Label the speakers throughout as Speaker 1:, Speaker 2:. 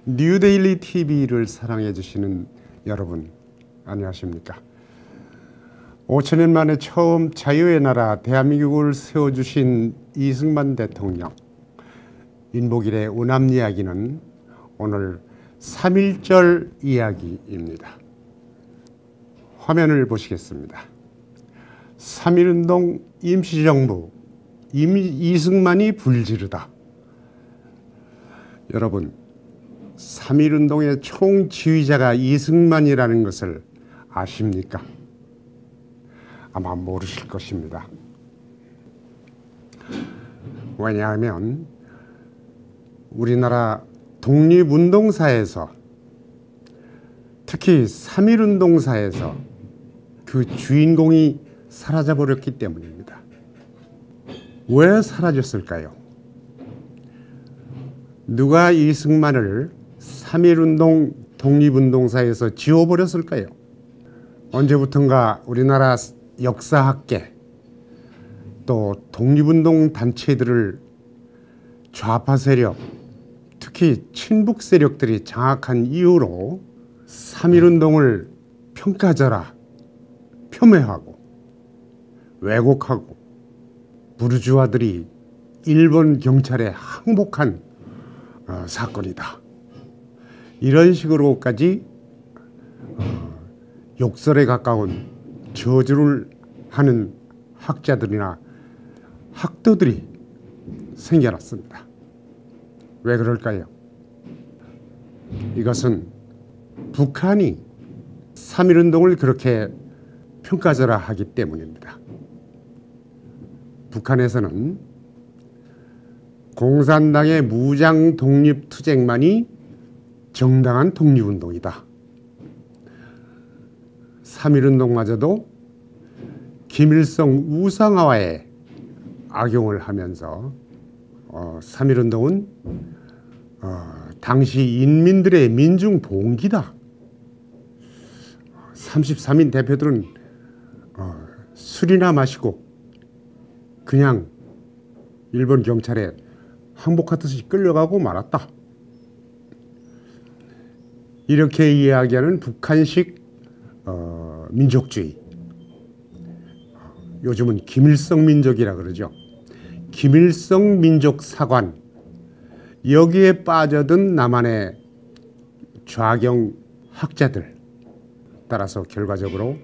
Speaker 1: 뉴데일리 TV를 사랑해 주시는 여러분 안녕하십니까? 5천년 만에 처음 자유의 나라 대한민국을 세워주신 이승만 대통령 인복일의 운암 이야기는 오늘 3.1절 이야기입니다. 화면을 보시겠습니다. 3.1운동 임시정부 이승만이 불지르다. 여러분, 3.1운동의 총지휘자가 이승만이라는 것을 아십니까? 아마 모르실 것입니다. 왜냐하면 우리나라 독립운동사에서, 특히 3.1운동사에서 그 주인공이 사라져버렸기 때문입니다. 왜 사라졌을까요? 누가 이승만을 3.1운동 독립운동사에서 지워버렸을까요? 언제부턴가 우리나라 역사학계 또 독립운동 단체들을 좌파 세력, 특히 친북 세력들이 장악한 이유로 3.1운동을 평가절하, 폄훼하고 왜곡하고 부르주아들이 일본 경찰에 항복한 사건이다. 이런 식으로까지 욕설에 가까운 저주를 하는 학자들이나 학도들이 생겨났습니다. 왜 그럴까요? 이것은 북한이 3.1운동을 그렇게 평가절하하기 때문입니다. 북한에서는 공산당의 무장 독립투쟁만이 정당한 독립운동이다. 3.1운동마저도 김일성 우상화에 악용을 하면서 3.1운동은 당시 인민들의 민중봉기다. 33인 대표들은 술이나 마시고 그냥 일본 경찰에 항복하듯이 끌려가고 말았다. 이렇게 이야기하는 북한식 민족주의, 요즘은 김일성 민족이라 그러죠. 김일성 민족 사관, 여기에 빠져든 남한의 좌경 학자들, 따라서 결과적으로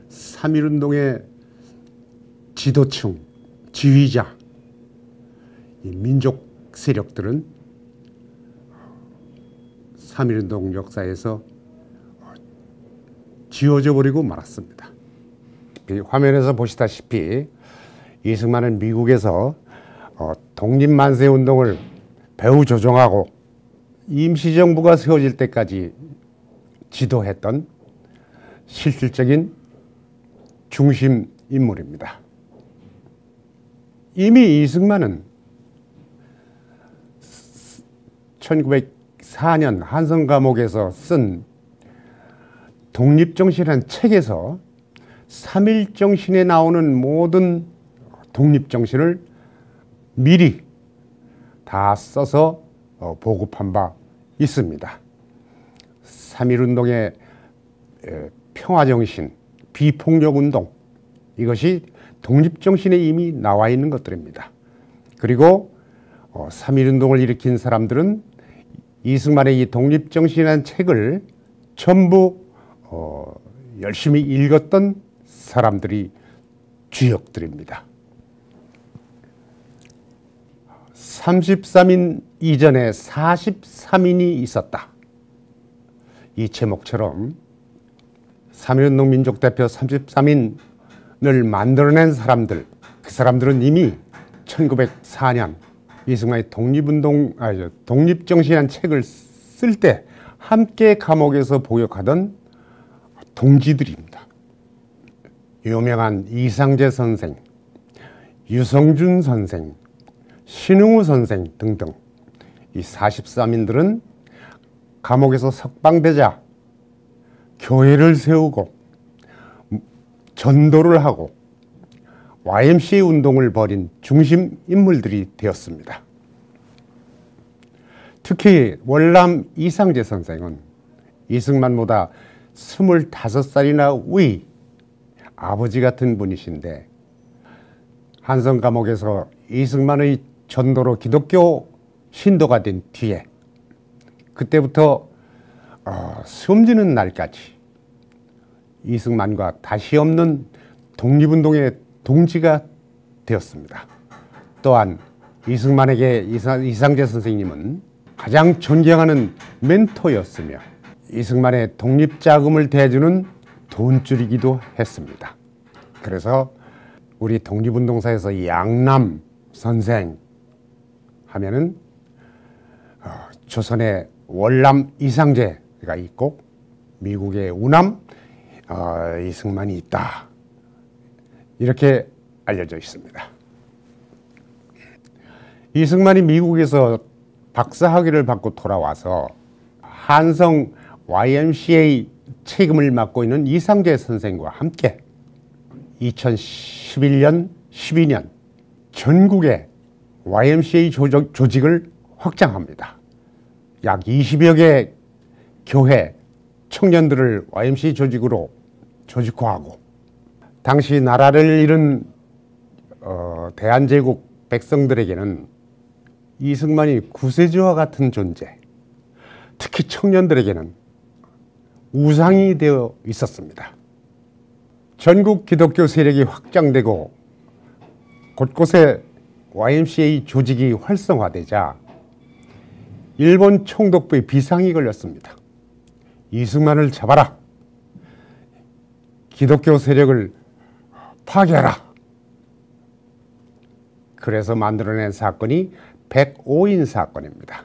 Speaker 1: 3.1운동의 지도층, 지휘자, 이 민족 세력들은 3.1운동 역사에서 지워져 버리고 말았습니다. 화면에서 보시다시피 이승만은 미국에서 독립만세운동을 배후 조종하고 임시정부가 세워질 때까지 지도했던 실질적인 중심 인물입니다. 이미 이승만은 1904년 한성감옥에서 쓴 독립정신이라는 책에서 3.1정신에 나오는 모든 독립정신을 미리 다 써서 보급한 바 있습니다. 3.1운동의 평화정신, 비폭력운동, 이것이 독립정신에 이미 나와 있는 것들입니다. 그리고 3.1운동을 일으킨 사람들은 이승만의 이 독립정신이라는 책을 전부 열심히 읽었던 사람들이 주역들입니다. 33인 이전에 43인이 있었다. 이 제목처럼 3.1운동 민족대표 33인을 만들어낸 사람들, 그 사람들은 이미 1904년 이승만의 독립정신이라는 책을 쓸 때 함께 감옥에서 보역하던 동지들입니다. 유명한 이상재 선생, 유성준 선생, 신흥우 선생 등등 이 43인들은 감옥에서 석방되자 교회를 세우고 전도를 하고 YMCA 운동을 벌인 중심 인물들이 되었습니다. 특히 월남 이상재 선생은 이승만보다 25살이나 위 아버지 같은 분이신데 한성 감옥에서 이승만의 전도로 기독교 신도가 된 뒤에 그때부터 숨지는 날까지 이승만과 다시 없는 독립운동의 동지가 되었습니다. 또한 이승만에게 이상재 선생님은 가장 존경하는 멘토였으며 이승만의 독립자금을 대주는 돈줄이기도 했습니다. 그래서 우리 독립운동사에서 양남 선생 하면은 조선의 월남 이상재가 있고 미국의 우남 이승만이 있다. 이렇게 알려져 있습니다. 이승만이 미국에서 박사학위를 받고 돌아와서 한성 YMCA 책임을 맡고 있는 이상재 선생과 함께 2011년, 12년 전국에 YMCA 조직을 확장합니다. 약 20여 개 교회 청년들을 YMCA 조직으로 조직화하고 당시 나라를 잃은 대한제국 백성들에게는 이승만이 구세주와 같은 존재, 특히 청년들에게는 우상이 되어 있었습니다. 전국 기독교 세력이 확장되고 곳곳에 YMCA 조직이 활성화되자 일본 총독부의 비상이 걸렸습니다. 이승만을 잡아라. 기독교 세력을 파괴하라. 그래서 만들어낸 사건이 105인 사건입니다.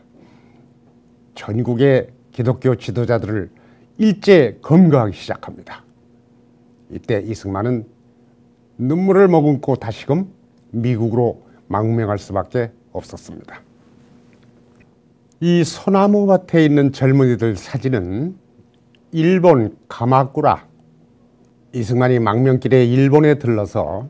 Speaker 1: 전국의 기독교 지도자들을 일제 검거하기 시작합니다. 이때 이승만은 눈물을 머금고 다시금 미국으로 망명할 수밖에 없었습니다. 이 소나무 밭에 있는 젊은이들 사진은 일본 가마쿠라, 이승만이 망명길에 일본에 들러서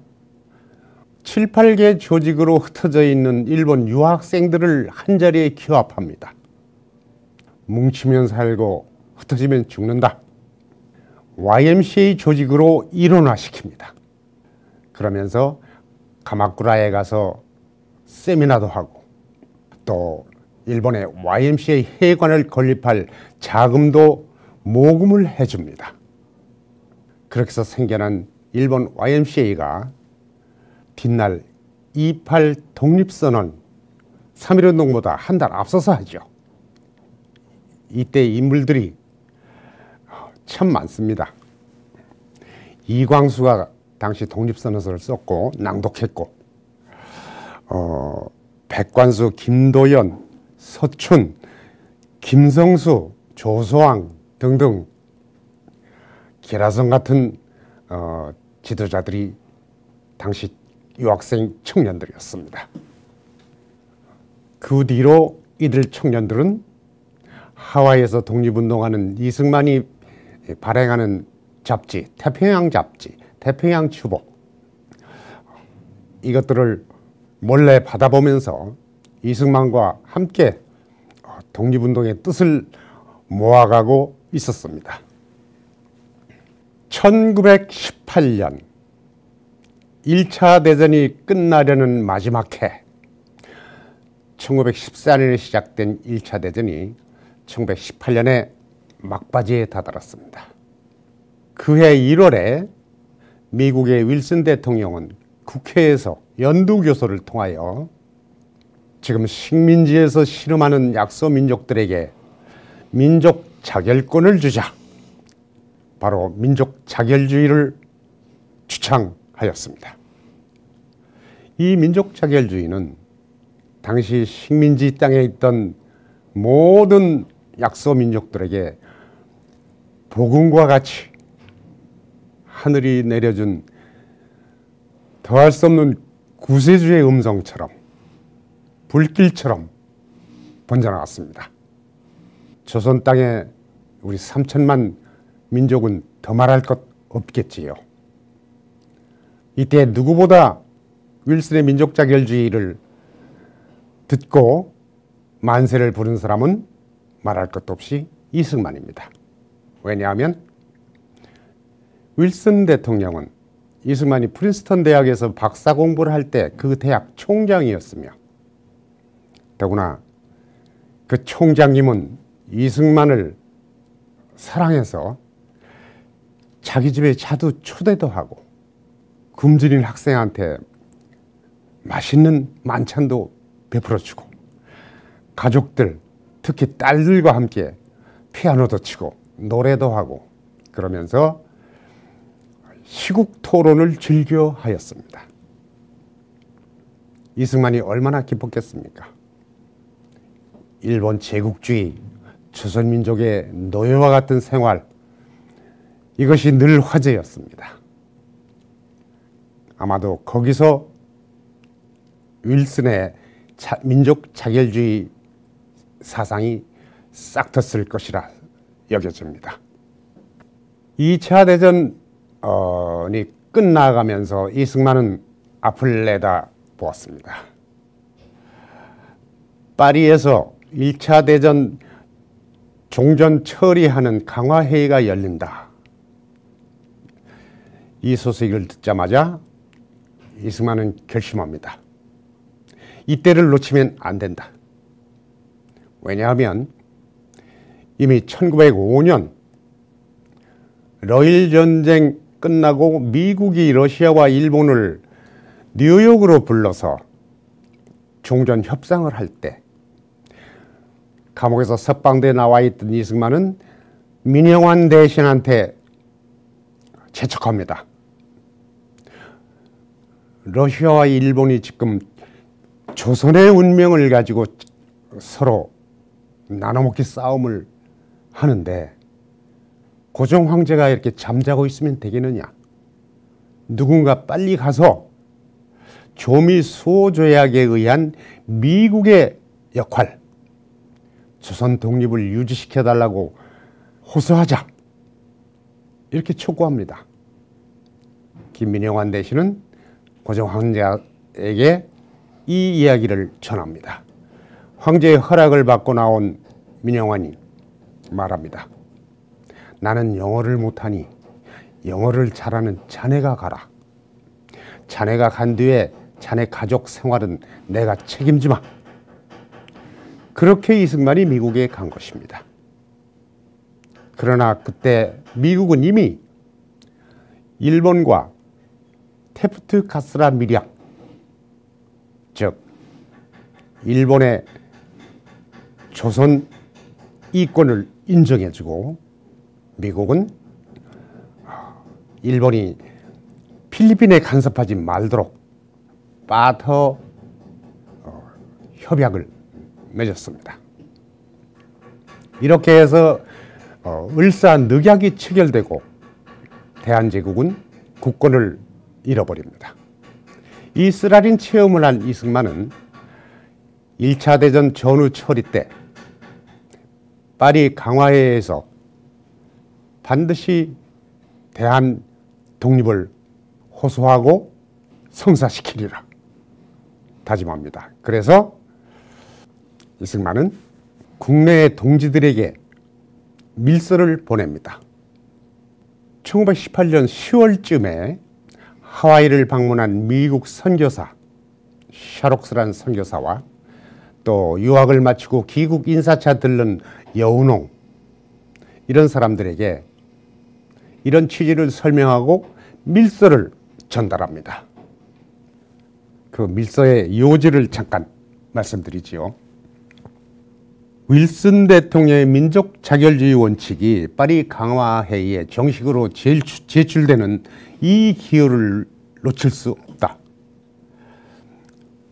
Speaker 1: 7, 8개 조직으로 흩어져 있는 일본 유학생들을 한자리에 규합합니다. 뭉치면 살고 흩어지면 죽는다. YMCA 조직으로 일원화시킵니다. 그러면서 가마쿠라에 가서 세미나도 하고 또 일본의 YMCA 회관을 건립할 자금도 모금을 해줍니다. 그렇게 해서 생겨난 일본 YMCA가 뒷날 28 독립선언 3.1운동보다 한 달 앞서서 하죠. 이때 인물들이 참 많습니다. 이광수가 당시 독립선언서를 썼고 낭독했고 백관수, 김도연, 서춘, 김성수, 조소왕 등등 기라성 같은 지도자들이 당시 유학생 청년들이었습니다. 그 뒤로 이들 청년들은 하와이에서 독립운동하는 이승만이 발행하는 잡지, 태평양 잡지, 태평양 추보 이것들을 몰래 받아보면서 이승만과 함께 독립운동의 뜻을 모아가고 있었습니다. 1918년 1차 대전이 끝나려는 마지막 해 1914년에 시작된 1차 대전이 1918년에 막바지에 다다랐습니다. 그해 1월에 미국의 윌슨 대통령은 국회에서 연두교서를 통하여 지금 식민지에서 실험하는 약소민족들에게 민족 자결권을 주자. 바로 민족 자결주의를 주창하였습니다. 이 민족 자결주의는 당시 식민지 땅에 있던 모든 약소민족들에게 복음과 같이 하늘이 내려준 더할 수 없는 구세주의 음성처럼 불길처럼 번져나갔습니다. 조선 땅에 우리 3천만 민족은 더 말할 것 없겠지요. 이때 누구보다 윌슨의 민족 자결주의를 듣고 만세를 부른 사람은 말할 것도 없이 이승만입니다. 왜냐하면 윌슨 대통령은 이승만이 프린스턴 대학에서 박사 공부를 할 때 그 대학 총장이었으며, 더구나 그 총장님은 이승만을 사랑해서 자기 집에 자주 초대도 하고 굶주린 학생한테 맛있는 만찬도 베풀어주고 가족들, 특히 딸들과 함께 피아노도 치고 노래도 하고 그러면서 시국 토론을 즐겨 하였습니다. 이승만이 얼마나 기뻤겠습니까? 일본 제국주의, 조선민족의 노예와 같은 생활, 이것이 늘 화제였습니다. 아마도 거기서 윌슨의 민족 자결주의 사상이 싹텄을 것이라 여겨집니다. 2차 대전이 끝나가면서 이승만은 앞을 내다 보았습니다. 파리에서 1차 대전 종전 처리하는 강화회의가 열린다. 이 소식을 듣자마자 이승만은 결심합니다. 이때를 놓치면 안 된다. 왜냐하면 이미 1905년 러일 전쟁 끝나고 미국이 러시아와 일본을 뉴욕으로 불러서 종전 협상을 할 때 감옥에서 석방돼 나와 있던 이승만은 민영환 대신한테 재촉합니다. 러시아와 일본이 지금 조선의 운명을 가지고 서로 나눠먹기 싸움을 하는데 고종 황제가 이렇게 잠자고 있으면 되겠느냐. 누군가 빨리 가서 조미 수호조약에 의한 미국의 역할, 조선 독립을 유지시켜달라고 호소하자. 이렇게 촉구합니다. 김민영환 대신은 고종 황제에게 이 이야기를 전합니다. 황제의 허락을 받고 나온 민영환이 말합니다. 나는 영어를 못하니 영어를 잘하는 자네가 가라. 자네가 간 뒤에 자네 가족 생활은 내가 책임지마. 그렇게 이승만이 미국에 간 것입니다. 그러나 그때 미국은 이미 일본과 테프트 카스라 밀약, 즉 일본의 조선 이권을 인정해주고 미국은 일본이 필리핀에 간섭하지 말도록 바터 협약을 맺었습니다. 이렇게 해서 을사늑약이 체결되고 대한제국은 국권을 잃어버립니다. 이 쓰라린 체험을 한 이승만은 1차 대전 전후 처리 때 파리 강화회에서 반드시 대한 독립을 호소하고 성사시키리라 다짐합니다. 그래서 이승만은 국내의 동지들에게 밀서를 보냅니다. 1918년 10월쯤에 하와이를 방문한 미국 선교사 샤록스란 선교사와 또 유학을 마치고 귀국 인사차 들른 여운홍, 이런 사람들에게 이런 취지를 설명하고 밀서를 전달합니다. 그 밀서의 요지를 잠깐 말씀드리지요. 윌슨 대통령의 민족 자결주의 원칙이 파리 강화회의에 정식으로 제출되는 이 기회를 놓칠 수 없다.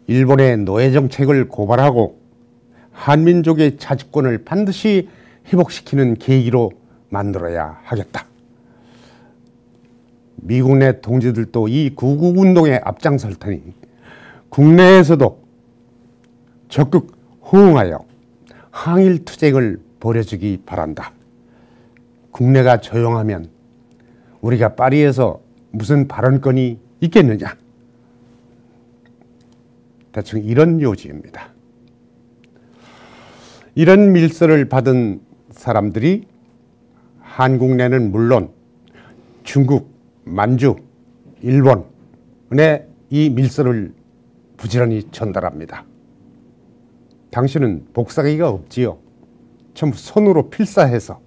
Speaker 1: 일본의 노예 정책을 고발하고 한민족의 자주권을 반드시 회복시키는 계기로 만들어야 하겠다. 미국 내 동지들도 이 구국운동에 앞장설 테니 국내에서도 적극 호응하여 항일투쟁을 벌여주기 바란다. 국내가 조용하면 우리가 파리에서 무슨 발언권이 있겠느냐. 대충 이런 요지입니다. 이런 밀서를 받은 사람들이 한국 내는 물론 중국, 만주, 일본에 이 밀서를 부지런히 전달합니다. 당시는 복사기가 없지요. 전부 손으로 필사해서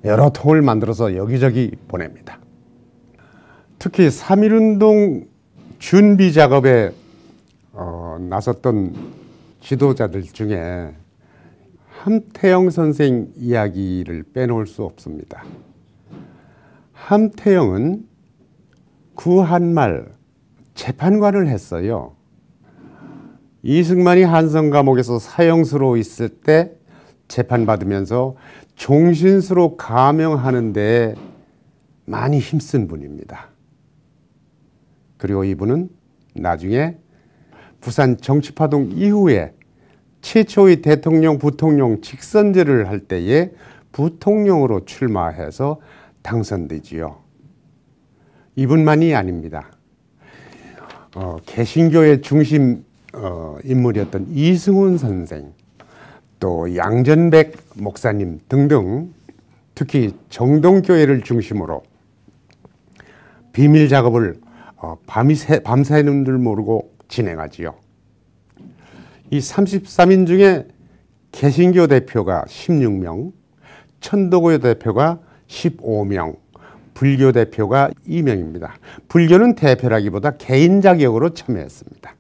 Speaker 1: 여러 통을 만들어서 여기저기 보냅니다. 특히 3.1운동 준비 작업에 나섰던 지도자들 중에 함태영 선생 이야기를 빼놓을 수 없습니다. 함태영은 구한말 재판관을 했어요. 이승만이 한성 감옥에서 사형수로 있을 때 재판받으면서 종신수로 감형하는 데 많이 힘쓴 분입니다. 그리고 이분은 나중에 부산 정치파동 이후에 최초의 대통령, 부통령 직선제를 할 때에 부통령으로 출마해서 당선되지요. 이분만이 아닙니다. 개신교의 중심 인물이었던 이승훈 선생, 또 양전백 목사님 등등 특히 정동교회를 중심으로 비밀 작업을 밤새는 줄 모르고 진행하지요. 이 33인 중에 개신교 대표가 16명, 천도교 대표가 15명, 불교 대표가 2명입니다. 불교는 대표라기보다 개인 자격으로 참여했습니다.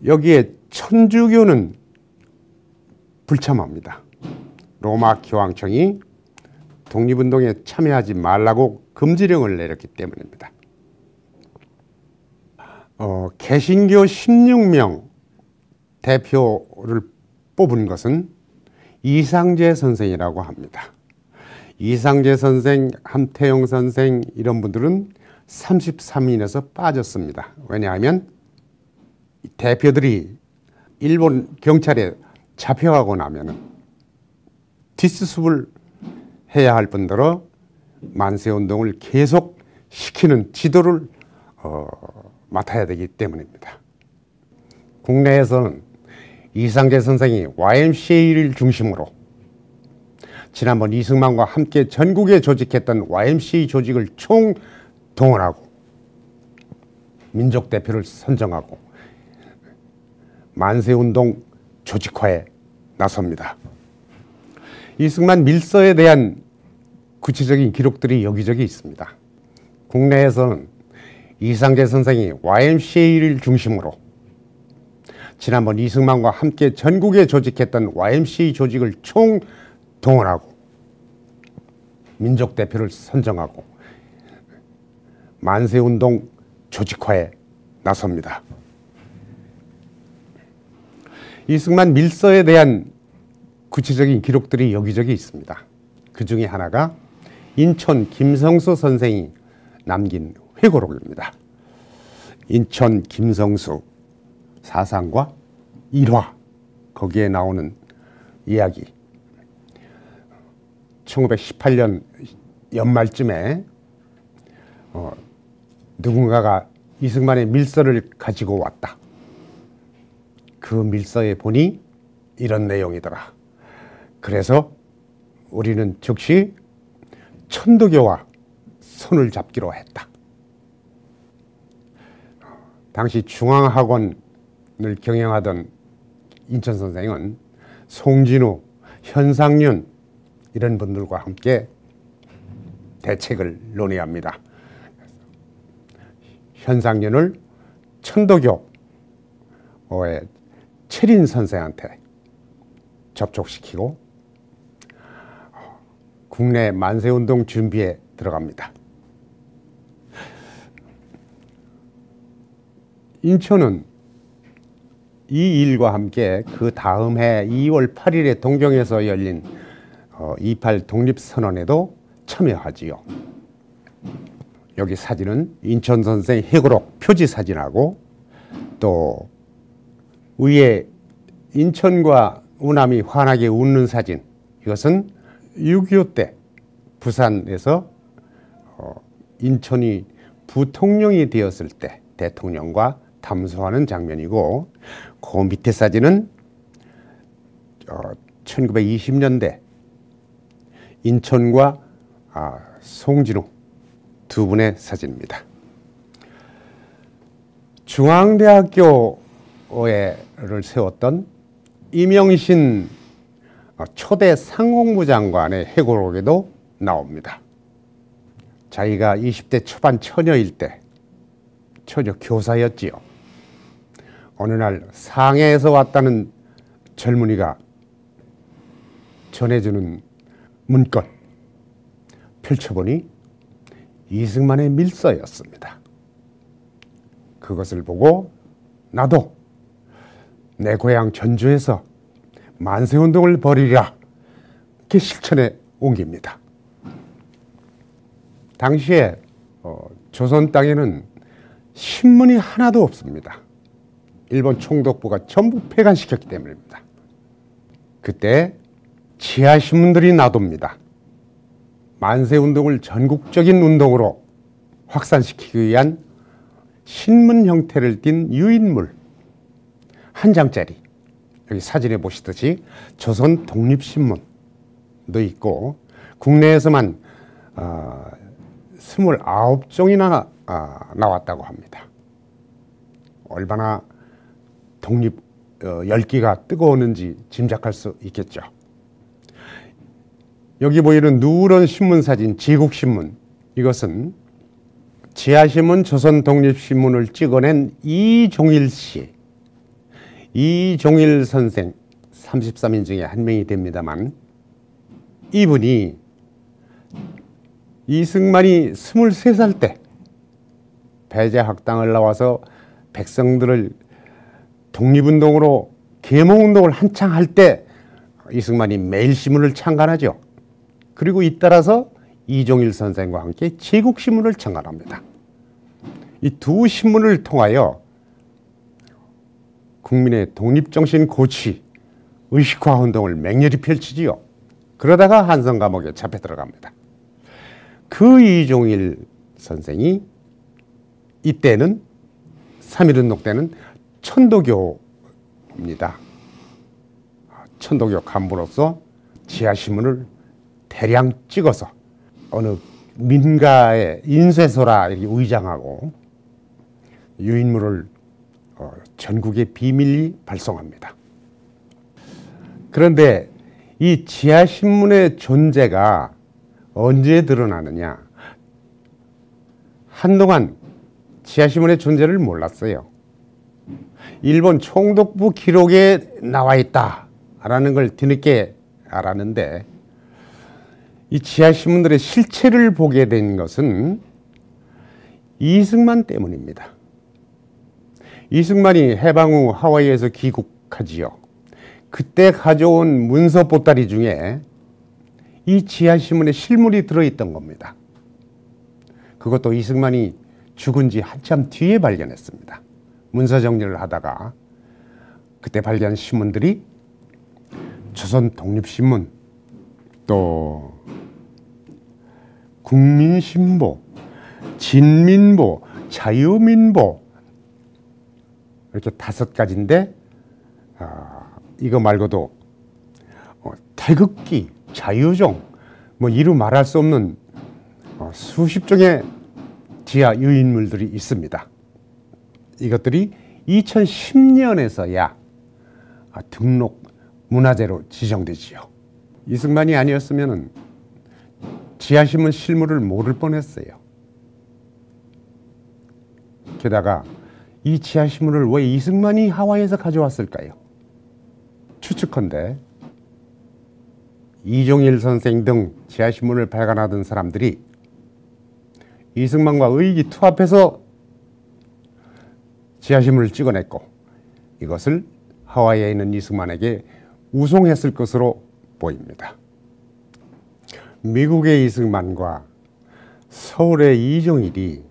Speaker 1: 여기에 천주교는 불참합니다. 로마 교황청이 독립운동에 참여하지 말라고 금지령을 내렸기 때문입니다. 개신교 16명 대표를 뽑은 것은 이상재 선생이라고 합니다. 이상재 선생, 함태영 선생 이런 분들은 33인에서 빠졌습니다. 왜냐하면 대표들이 일본 경찰에 잡혀가고 나면은 뒷수습을 해야 할 뿐더러 만세운동을 계속 시키는 지도를 맡아야 되기 때문입니다. 국내에서는 이상재 선생이 YMCA를 중심으로 지난번 이승만과 함께 전국에 조직했던 YMCA 조직을 총동원하고 민족대표를 선정하고 만세운동 조직화에 나섭니다. 이승만 밀서에 대한 구체적인 기록들이 여기저기 있습니다. 국내에서는 이상재 선생이 YMCA를 중심으로 지난번 이승만과 함께 전국에 조직했던 YMCA 조직을 총동원하고 민족대표를 선정하고 만세운동 조직화에 나섭니다. 이승만 밀서에 대한 구체적인 기록들이 여기저기 있습니다. 그 중에 하나가 인천 김성수 선생이 남긴 회고록입니다. 인천 김성수 사상과 일화, 거기에 나오는 이야기. 1918년 연말쯤에 누군가가 이승만의 밀서를 가지고 왔다. 그 밀서에 보니 이런 내용이더라. 그래서 우리는 즉시 천도교와 손을 잡기로 했다. 당시 중앙학원을 경영하던 인천 선생은 송진우, 현상윤 이런 분들과 함께 대책을 논의합니다. 현상윤을 천도교의 최린 선생한테 접촉시키고 국내 만세운동 준비에 들어갑니다. 인천은 이 일과 함께 그 다음 해 2월 8일에 동경에서 열린 28 독립선언에도 참여하지요. 여기 사진은 인천 선생 회고록 표지 사진하고 또 위에 인천과 우남이 환하게 웃는 사진, 이것은 6.25 때 부산에서 인천이 부통령이 되었을 때 대통령과 담소하는 장면이고, 그 밑에 사진은 1920년대 인천과 송진우 두 분의 사진입니다. 중앙대학교를 세웠던 이명신 초대 상공부 장관의 회고록에도 나옵니다. 자기가 20대 초반 처녀일 때, 처녀 교사였지요. 어느 날 상해에서 왔다는 젊은이가 전해주는 문건 펼쳐보니 이승만의 밀서였습니다. 그것을 보고 나도 내 고향 전주에서 만세운동을 벌이랴 이렇게 실천에 옮깁니다. 당시에 조선 땅에는 신문이 하나도 없습니다. 일본 총독부가 전부 폐간시켰기 때문입니다. 그때 지하신문들이 나놉니다. 만세운동을 전국적인 운동으로 확산시키기 위한 신문 형태를 띤 유인물 한 장짜리, 여기 사진에 보시듯이 조선 독립신문도 있고 국내에서만 29종이나 나왔다고 합니다. 얼마나 독립 열기가 뜨거웠는지 짐작할 수 있겠죠. 여기 보이는 누런 신문 사진, 지국신문, 이것은 지하신문 조선독립신문을 찍어낸 이종일 씨, 이종일 선생 33인 중에 한 명이 됩니다만, 이분이 이승만이 23살 때 배제학당을 나와서 백성들을 독립운동으로 계몽운동을 한창 할 때 이승만이 매일신문을 창간하죠. 그리고 잇따라서 이종일 선생과 함께 제국신문을 창간합니다. 이 두 신문을 통하여 국민의 독립정신 고취, 의식화 운동을 맹렬히 펼치지요. 그러다가 한성 감옥에 잡혀 들어갑니다. 그 이종일 선생이 이때는 3.1운동 때는 천도교입니다. 천도교 간부로서 지하신문을 대량 찍어서 어느 민가의 인쇄소라 이렇게 의장하고 유인물을 전국에 비밀리 발송합니다. 그런데 이 지하신문의 존재가 언제 드러나느냐? 한동안 지하신문의 존재를 몰랐어요. 일본 총독부 기록에 나와 있다라는 걸 뒤늦게 알았는데, 이 지하신문들의 실체를 보게 된 것은 이승만 때문입니다. 이승만이 해방 후 하와이에서 귀국하지요. 그때 가져온 문서 보따리 중에 이 지하신문의 실물이 들어있던 겁니다. 그것도 이승만이 죽은 지 한참 뒤에 발견했습니다. 문서 정리를 하다가 그때 발견한 신문들이 조선 독립신문, 또 국민신보, 진민보, 자유민보, 이렇게 5가지인데 이거 말고도 태극기, 자유종, 뭐 이루 말할 수 없는 수십 종의 지하 유인물들이 있습니다. 이것들이 2010년에서야 등록 문화재로 지정되지요. 이승만이 아니었으면 지하신문 실물을 모를 뻔했어요. 게다가 이 지하신문을 왜 이승만이 하와이에서 가져왔을까요? 추측컨대 이종일 선생 등 지하신문을 발간하던 사람들이 이승만과 의기투합해서 지하신문을 찍어냈고 이것을 하와이에 있는 이승만에게 우송했을 것으로 보입니다. 미국의 이승만과 서울의 이종일이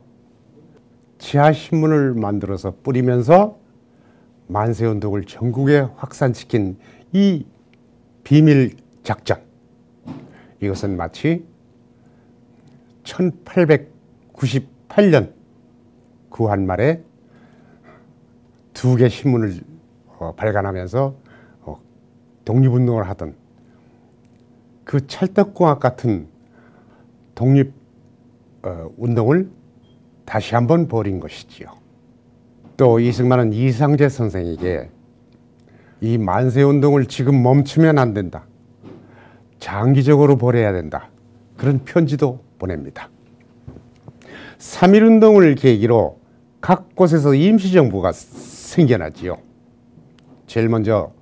Speaker 1: 지하신문을 만들어서 뿌리면서 만세운동을 전국에 확산시킨 이 비밀 작전, 이것은 마치 1898년 구한 말에 2개 신문을 발간하면서 독립운동을 하던 그 찰떡궁합 같은 독립 운동을 다시 한번 벌인 것이지요. 또 이승만은 이상재 선생에게 이 만세운동을 지금 멈추면 안 된다. 장기적으로 벌여야 된다. 그런 편지도 보냅니다. 3.1운동을 계기로 각 곳에서 임시정부가 생겨나지요. 제일 먼저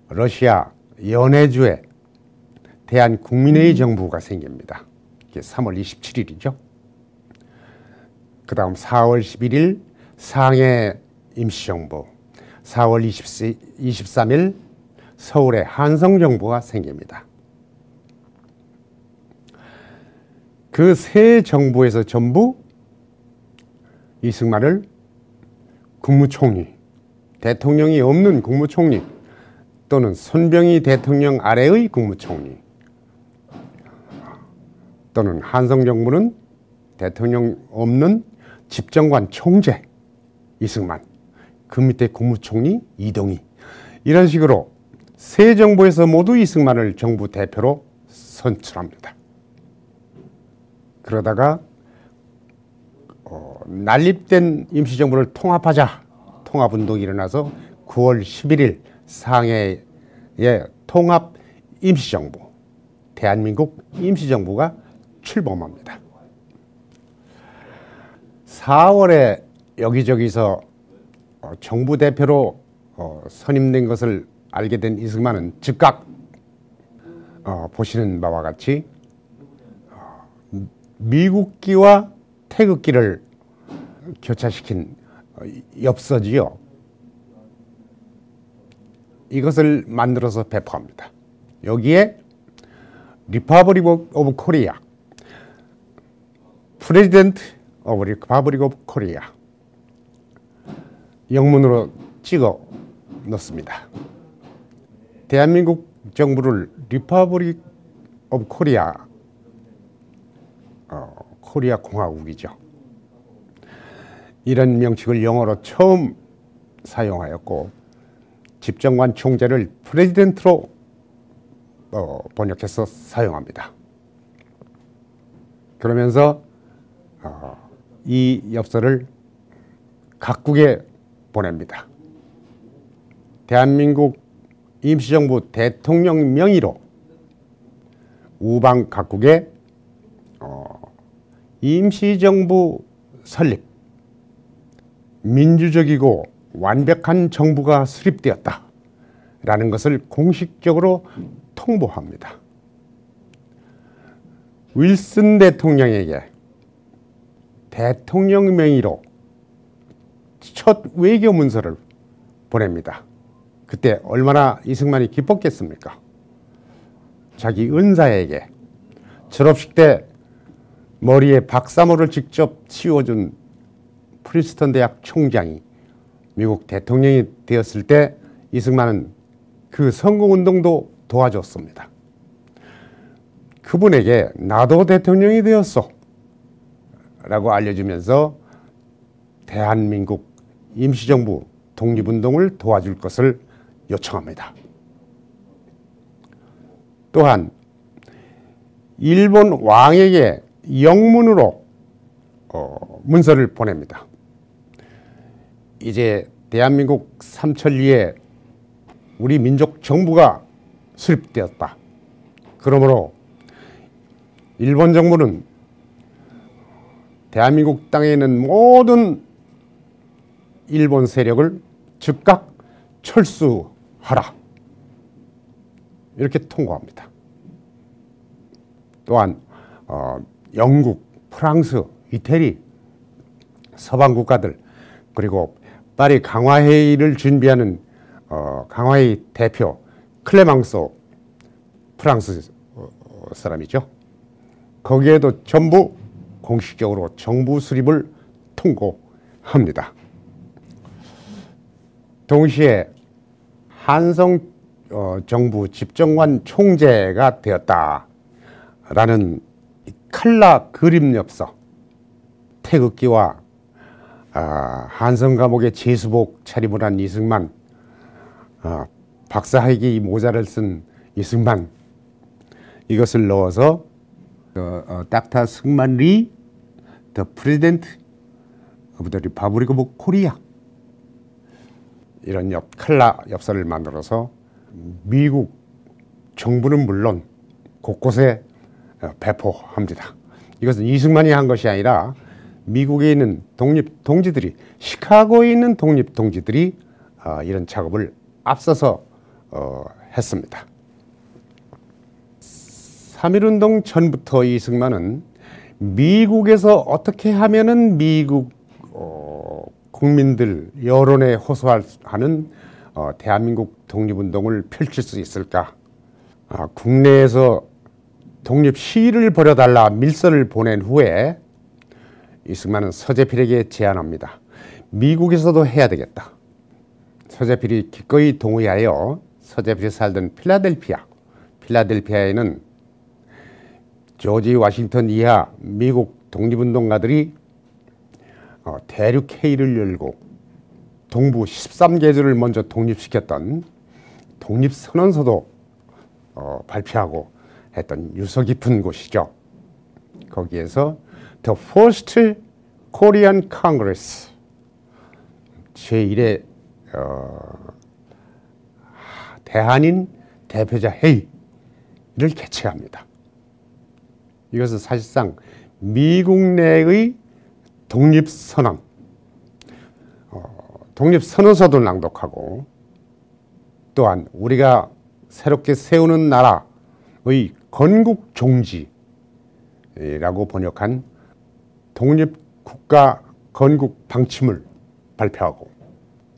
Speaker 1: 러시아 연해주에 대한국민회의 정부가 생깁니다. 이게 3월 27일이죠. 그 다음 4월 11일 상해 임시정부, 4월 23일 서울에 한성정부가 생깁니다. 그 세 정부에서 전부 이승만을 국무총리, 대통령이 없는 국무총리 또는 손병희 대통령 아래의 국무총리 또는 한성정부는 대통령 없는 집정관 총재 이승만, 그 밑에 국무총리 이동희, 이런 식으로 세 정부에서 모두 이승만을 정부 대표로 선출합니다. 그러다가 난립된 임시정부를 통합하자, 통합운동이 일어나서 9월 11일 상해의 통합 임시정부, 대한민국 임시정부가 출범합니다. 4월에 여기저기서 정부 대표로 선임된 것을 알게 된 이승만은 즉각 보시는 바와 같이 미국기와 태극기를 교차시킨 엽서지요. 이것을 만들어서 배포합니다. 여기에 리퍼블릭 오브 코리아, 프레지던트 오브 리퍼블릭 오브 코리아 영문으로 찍어 넣습니다. 대한민국 정부를 리퍼블릭 오브 코리아, 코리아 공화국이죠. 이런 명칭을 영어로 처음 사용하였고 집정관 총재를 프레지던트로 번역해서 사용합니다. 그러면서 이 엽서를 각국에 보냅니다. 대한민국 임시정부 대통령 명의로 우방 각국에 임시정부 설립, 민주적이고 완벽한 정부가 수립되었다 라는 것을 공식적으로 통보합니다. 윌슨 대통령에게 대통령 명의로 첫 외교 문서를 보냅니다. 그때 얼마나 이승만이 기뻤겠습니까? 자기 은사에게 졸업식 때 머리에 박사모를 직접 씌워준 프린스턴 대학 총장이 미국 대통령이 되었을 때 이승만은 그 선거운동도 도와줬습니다. 그분에게 나도 대통령이 되었소 라고 알려주면서 대한민국 임시정부 독립운동을 도와줄 것을 요청합니다. 또한 일본 왕에게 영문으로 문서를 보냅니다. 이제 대한민국 삼천리에 우리 민족 정부가 수립되었다. 그러므로 일본 정부는 대한민국 땅에 있는 모든 일본 세력을 즉각 철수하라. 이렇게 통고합니다. 또한 영국, 프랑스, 이태리, 서방 국가들, 그리고 파리 강화회의를 준비하는 강화회의 대표 클레망소, 프랑스 사람이죠. 거기에도 전부 공식적으로 정부 수립을 통고합니다. 동시에 한성 정부 집정관 총재가 되었다라는 칼라 그림 엽서, 태극기와 한성 감옥의 제수복 차림을 한 이승만, 박사학위 모자를 쓴 이승만, 이것을 넣어서 닥터 승만 리, The President of the Republic of Korea, 이런 칼라 엽서를 만들어서 미국 정부는 물론 곳곳에 배포합니다. 이것은 이승만이 한 것이 아니라 미국에 있는 독립동지들이, 시카고에 있는 독립동지들이 이런 작업을 앞서서 했습니다. 3.1운동 전부터 이승만은 미국에서 어떻게 하면은 미국 국민들 여론에 호소하는 대한민국 독립운동을 펼칠 수 있을까? 국내에서 독립 시위를 벌여달라 밀서를 보낸 후에 이승만은 서재필에게 제안합니다. 미국에서도 해야 되겠다. 서재필이 기꺼이 동의하여 서재필이 살던 필라델피아에는 조지 워싱턴 이하 미국 독립운동가들이 대륙회의를 열고 동부 13개주를 먼저 독립시켰던 독립선언서도 발표하고 했던 유서 깊은 곳이죠. 거기에서 The First Korean Congress, 제1회 대한인 대표자 회의를 개최합니다. 이것은 사실상 미국 내의 독립선언, 독립선언서도 낭독하고 또한 우리가 새롭게 세우는 나라의 건국종지라고 번역한 독립국가 건국방침을 발표하고,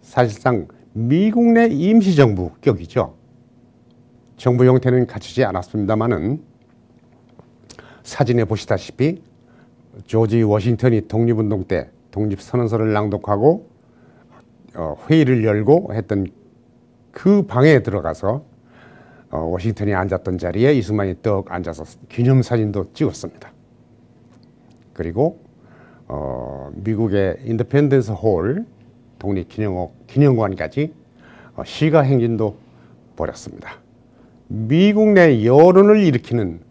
Speaker 1: 사실상 미국 내 임시정부격이죠. 정부 형태는 갖추지 않았습니다마는 사진에 보시다시피 조지 워싱턴이 독립운동 때 독립선언서를 낭독하고 회의를 열고 했던 그 방에 들어가서 워싱턴이 앉았던 자리에 이승만이 떡 앉아서 기념사진도 찍었습니다. 그리고 미국의 인디펜던스 홀 독립기념관까지 시가 행진도 벌였습니다. 미국 내 여론을 일으키는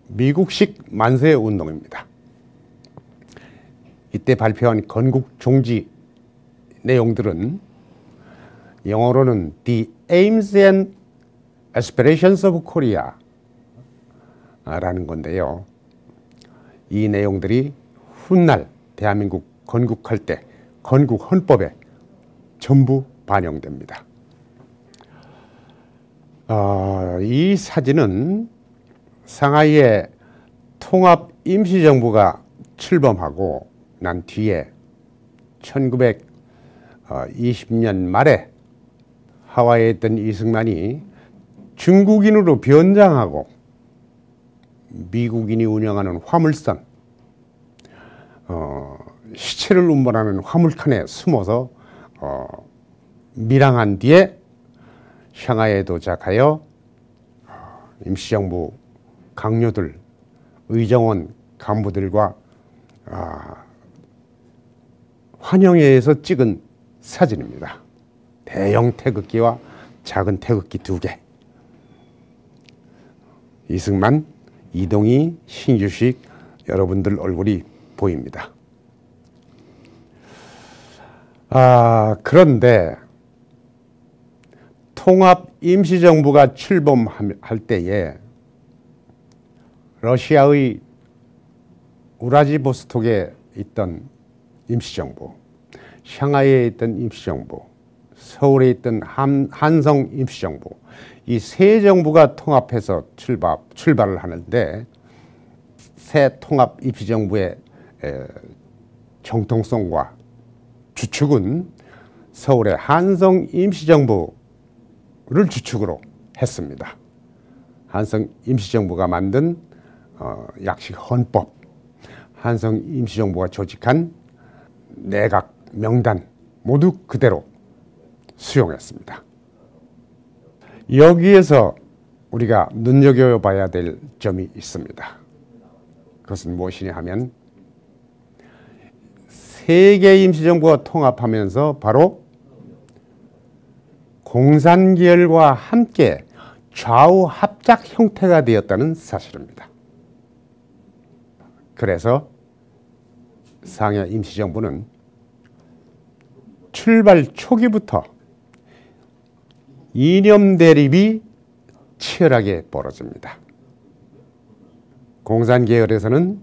Speaker 1: 미국식 만세 운동입니다. 이때 발표한 건국 종지 내용들은 영어로는 The Aims and Aspirations of Korea 라는 건데요. 이 내용들이 훗날 대한민국 건국할 때 건국 헌법에 전부 반영됩니다. 이 사진은 상하이에 통합 임시정부가 출범하고 난 뒤에 1920년 말에 하와이에 있던 이승만이 중국인으로 변장하고 미국인이 운영하는 화물선, 시체를 운반하는 화물칸에 숨어서 밀항한 뒤에 상하이에 도착하여 임시정부 강요들, 의정원 간부들과 환영회에서 찍은 사진입니다. 대형 태극기와 작은 태극기 2개. 이승만, 이동희, 신규식 여러분들 얼굴이 보입니다. 그런데 통합 임시정부가 출범할 때에 러시아의 우라지보스톡에 있던 임시정부, 상하이에 있던 임시정부, 서울에 있던 한성 임시정부, 이 세 정부가 통합해서 출발을 하는데, 새 통합 임시정부의 정통성과 주축은 서울의 한성 임시정부를 주축으로 했습니다. 한성 임시정부가 만든 약식 헌법, 한성 임시정부가 조직한 내각 명단 모두 그대로 수용했습니다. 여기에서 우리가 눈여겨봐야 될 점이 있습니다. 그것은 무엇이냐 하면 세 개 임시정부가 통합하면서 바로 공산계열과 함께 좌우 합작 형태가 되었다는 사실입니다. 그래서 상해 임시정부는 출발 초기부터 이념 대립이 치열하게 벌어집니다. 공산계열에서는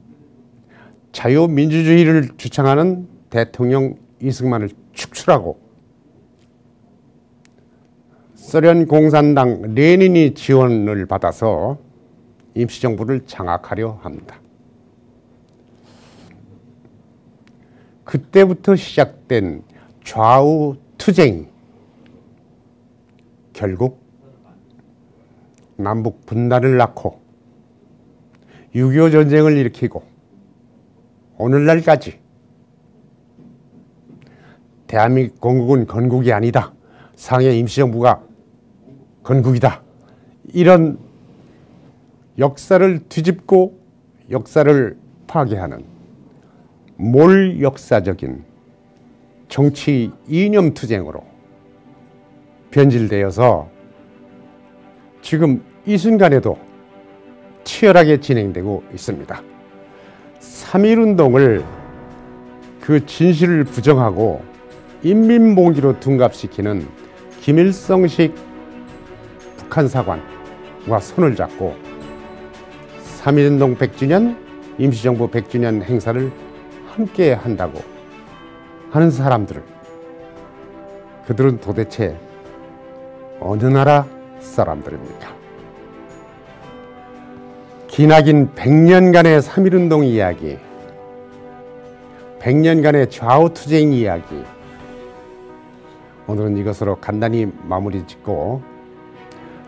Speaker 1: 자유민주주의를 주창하는 대통령 이승만을 축출하고 소련 공산당 레닌이 지원을 받아서 임시정부를 장악하려 합니다. 그때부터 시작된 좌우 투쟁이 결국 남북 분단을 낳고 6.25 전쟁을 일으키고 오늘날까지 대한민국 건국은 건국이 아니다, 상해 임시정부가 건국이다, 이런 역사를 뒤집고 역사를 파괴하는 몰역사적인 정치 이념 투쟁으로 변질되어서 지금 이 순간에도 치열하게 진행되고 있습니다. 3.1운동을 그 진실을 부정하고 인민봉기로 둔갑시키는 김일성식 북한 사관과 손을 잡고 3.1운동 100주년, 임시정부 100주년 행사를 함께 한다고 하는 사람들을, 그들은 도대체 어느 나라 사람들입니까? 기나긴 100년간의 3.1운동 이야기, 100년간의 좌우투쟁 이야기, 오늘은 이것으로 간단히 마무리 짓고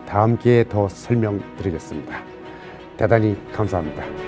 Speaker 1: 다음 기회에 더 설명드리겠습니다. 대단히 감사합니다.